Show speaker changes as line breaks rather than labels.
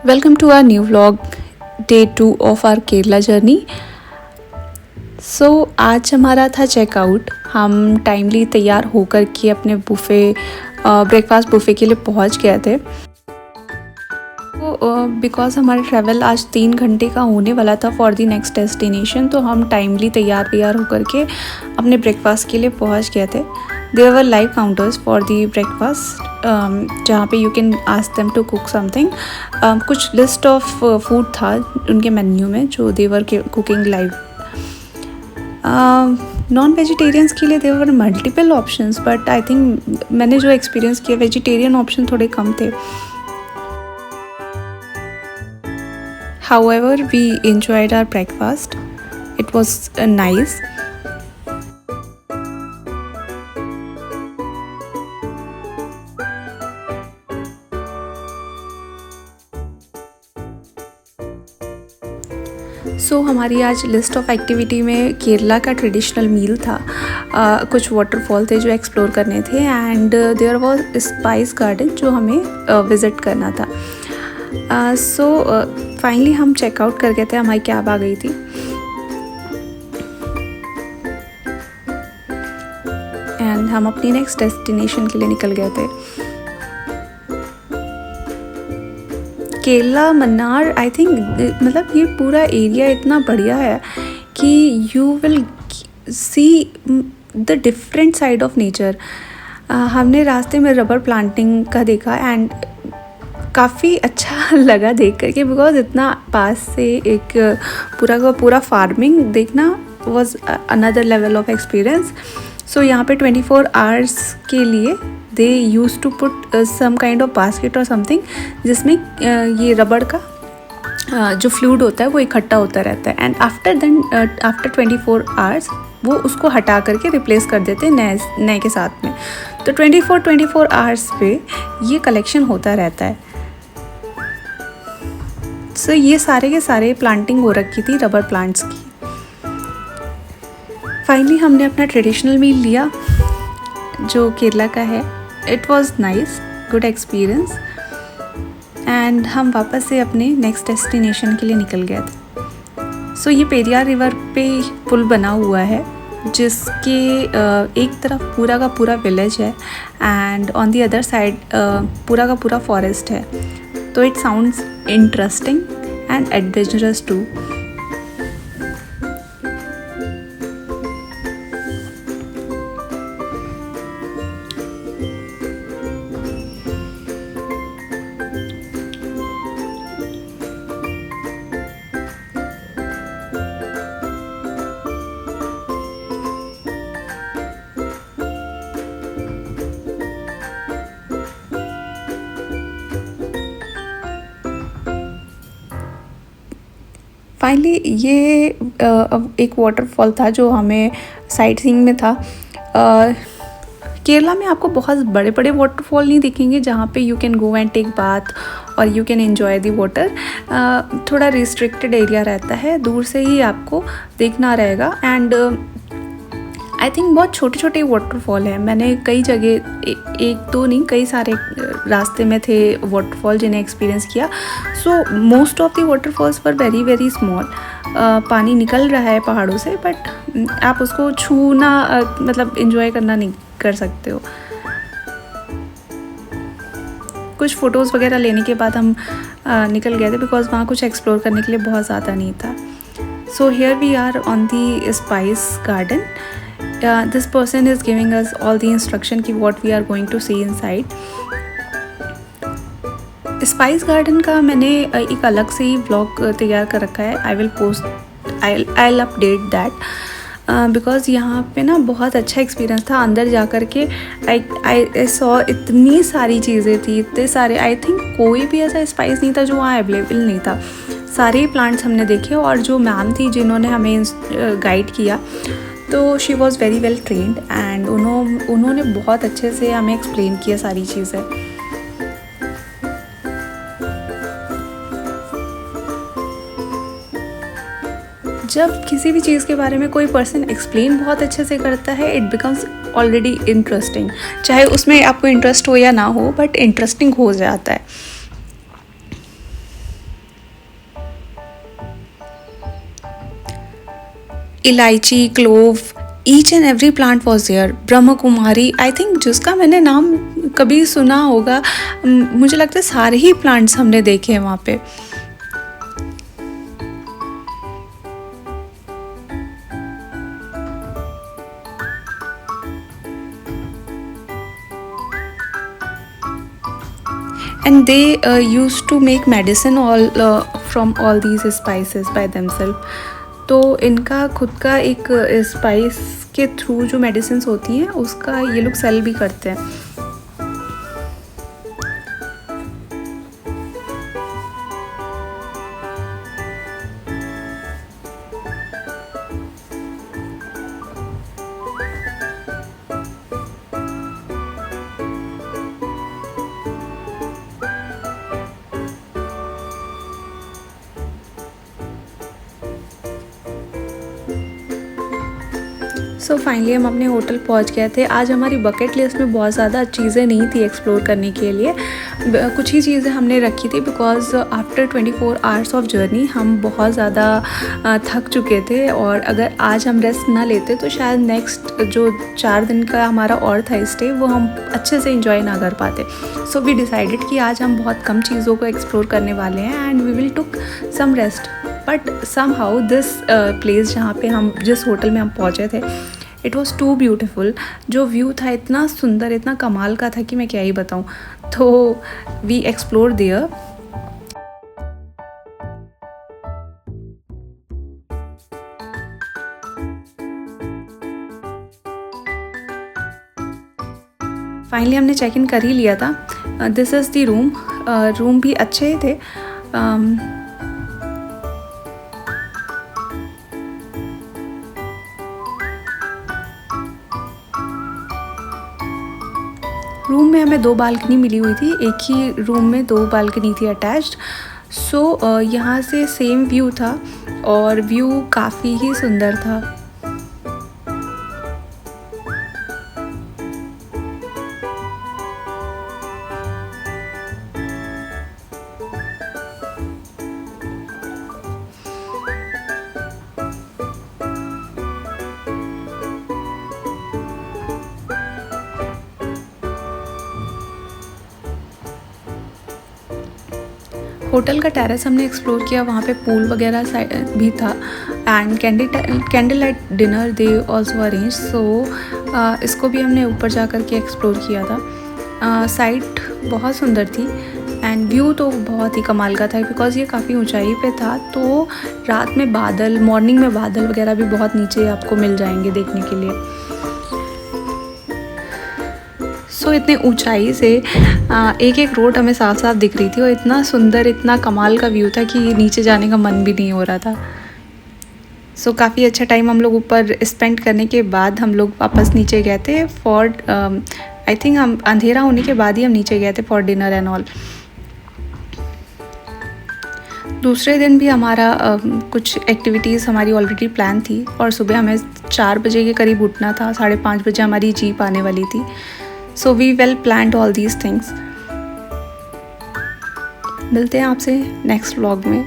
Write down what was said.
Welcome to our new vlog day 2 of our Kerala journey. So आज हमारा था checkout. हम टाइमली तैयार होकर के अपने ब्रेकफास्ट बुफे के लिए पहुंच गए थे। तो बिकॉज़ हमारा ट्रैवल आज 3 घंटे का होने वाला था फॉर द नेक्स्ट डेस्टिनेशन, तो हम टाइमली तैयार होकर के अपने ब्रेकफास्ट के लिए पहुंच गए थे। There were live counters for the breakfast जहाँ पे you can ask them to cook something. कुछ लिस्ट ऑफ फूड था उनके मेन्यू में जो they were cooking live. Non vegetarians के लिए there were multiple options, but I think मैंने जो एक्सपीरियंस किया वेजिटेरियन ऑप्शन थोड़े कम थे। However, we enjoyed our breakfast. It was nice. सो हमारी आज लिस्ट ऑफ एक्टिविटी में केरला का ट्रेडिशनल मील था। कुछ वाटरफॉल थे जो एक्सप्लोर करने थे and there was spice garden जो हमें विज़िट करना था। सो फाइनली हम चेकआउट कर गए थे, हमारी कैब आ गई थी। एंड हम अपनी नेक्स्ट डेस्टिनेशन के लिए निकल गए थे। केरला मन्नार, आई थिंक मतलब ये पूरा एरिया इतना बढ़िया है कि you will see the different side of nature. हमने रास्ते में रबर प्लांटिंग का देखा एंड काफ़ी अच्छा लगा देख करके, बिकॉज इतना पास से एक पूरा का पूरा फार्मिंग देखना was another level of experience. So यहाँ पे 24 आवर्स के लिए they used to put some kind of basket और समथिंग जिसमें ये रबड़ का जो फ्लूइड होता है वो इकट्ठा होता रहता है एंड आफ्टर 24 आवर्स वो उसको हटा करके रिप्लेस कर देते हैं नए के साथ में। तो 24 आवर्स पे ये कलेक्शन होता रहता है। सो ये सारे के सारे प्लांटिंग हो रखी थी रबर प्लांट्स की। फाइनली हमने अपना ट्रेडिशनल मील लिया जो केरला का है। It was nice, good experience and हम वापस से अपने नेक्स्ट डेस्टिनेशन के लिए निकल गए थे। सो ये पेरियार रिवर पे पुल बना हुआ है जिसके एक तरफ पूरा का पूरा विलेज है and on the other side पूरा का पूरा फॉरेस्ट है। तो it sounds interesting and adventurous too. Finally ये एक वाटरफॉल था जो हमें साइट सीइंग में था। केरला में आपको बहुत बड़े बड़े वाटरफॉल नहीं दिखेंगे जहाँ पे you can go and take bath और you can enjoy the water. थोड़ा रिस्ट्रिक्टेड एरिया रहता है, दूर से ही आपको देखना रहेगा एंड आई थिंक बहुत छोटे छोटे वाटरफॉल हैं। मैंने कई जगह एक दो नहीं कई सारे रास्ते में थे वाटरफॉल जिन्हें एक्सपीरियंस किया। So most of the waterfalls were very very small. पानी निकल रहा है पहाड़ों से बट आप उसको छूना मतलब एंजॉय करना नहीं कर सकते हो। कुछ फ़ोटोज़ वगैरह लेने के बाद हम निकल गए थे बिकॉज़ वहाँ कुछ एक्सप्लोर करने के लिए बहुत ज़्यादा नहीं था। So here we are on the spice garden. This person is giving us all the instruction कि what we are going to see inside. Spice garden का मैंने एक अलग से ही ब्लॉग तैयार कर रखा है। I'll update that बिकॉज़ यहाँ पे ना बहुत अच्छा एक्सपीरियंस था अंदर जा कर के। I saw इतनी सारी चीज़ें थी, इतने सारे, आई थिंक कोई भी ऐसा स्पाइस नहीं था जो वहाँ अवेलेबल नहीं था। सारे ही प्लांट्स हमने देखे और जो मैम थी जिन्होंने हमें गाइड किया तो she was very well trained and उन्होंने बहुत अच्छे से हमें एक्सप्लेन किया सारी चीज़ें। जब किसी भी चीज़ के बारे में कोई पर्सन एक्सप्लेन बहुत अच्छे से करता है इट बिकम्स ऑलरेडी इंटरेस्टिंग। चाहे उसमें आपको इंटरेस्ट हो या ना हो बट इंटरेस्टिंग हो जाता है। इलायची, clove, each and every plant was there. Brahma Kumari, I think जिसका मैंने नाम कभी सुना होगा, मुझे लगता है सारे ही प्लांट्स हमने देखे हैं वहाँ पे। And they used to make medicine all from all these spices by themselves. तो इनका खुद का एक स्पाइस के थ्रू जो मेडिसिन होती हैं उसका ये लोग सेल भी करते हैं। सो फाइनली हम अपने होटल पहुंच गए थे। आज हमारी बकेट लिस्ट में बहुत ज़्यादा चीज़ें नहीं थी एक्सप्लोर करने के लिए, कुछ ही चीज़ें हमने रखी थी because after 24 hours of journey हम बहुत ज़्यादा थक चुके थे, और अगर आज हम रेस्ट ना लेते तो शायद नेक्स्ट जो 4 दिन का हमारा और था स्टे वो हम अच्छे से इंजॉय ना कर पाते। सो वी डिसाइडेड कि आज हम बहुत कम चीज़ों को एक्सप्लोर करने वाले हैं and we will took some rest. But somehow this place जहाँ पे हम जिस होटल में हम पहुँचे थे, इट वॉज़ टू ब्यूटिफुल। जो व्यू था इतना सुंदर, इतना कमाल का था कि मैं क्या ही बताऊँ। तो वी एक्सप्लोर देयर। फाइनली हमने चेक इन कर ही लिया था। This is the room. Room भी अच्छे थे। रूम में हमें 2 बालकनी मिली हुई थी, एक ही रूम में 2 बालकनी थी अटैच्ड। सो यहाँ से सेम व्यू था और व्यू काफ़ी ही सुंदर था। होटल का टेरेस हमने एक्सप्लोर किया, वहाँ पे पूल वगैरह भी था and candle light dinner they also arrange. So इसको भी हमने ऊपर जा कर के एक्सप्लोर किया था। साइट बहुत सुंदर थी एंड व्यू तो बहुत ही कमाल का था बिकॉज़ ये काफ़ी ऊंचाई पे था, तो रात में बादल, मॉर्निंग में बादल वगैरह भी बहुत नीचे आपको मिल जाएंगे देखने के लिए। सो इतने ऊंचाई से एक एक रोड हमें साफ साफ दिख रही थी और इतना सुंदर, इतना कमाल का व्यू था कि नीचे जाने का मन भी नहीं हो रहा था। सो काफ़ी अच्छा टाइम हम लोग ऊपर स्पेंड करने के बाद हम लोग वापस नीचे गए थे फॉर आई थिंक हम अंधेरा होने के बाद ही हम नीचे गए थे फॉर डिनर एंड ऑल। दूसरे दिन भी हमारा कुछ एक्टिविटीज़ हमारी ऑलरेडी प्लान थी और सुबह हमें 4 बजे के करीब उठना था, 5:30 बजे हमारी जीप आने वाली थी। So we well planned all these things. मिलते हैं आपसे नेक्स्ट व्लॉग में।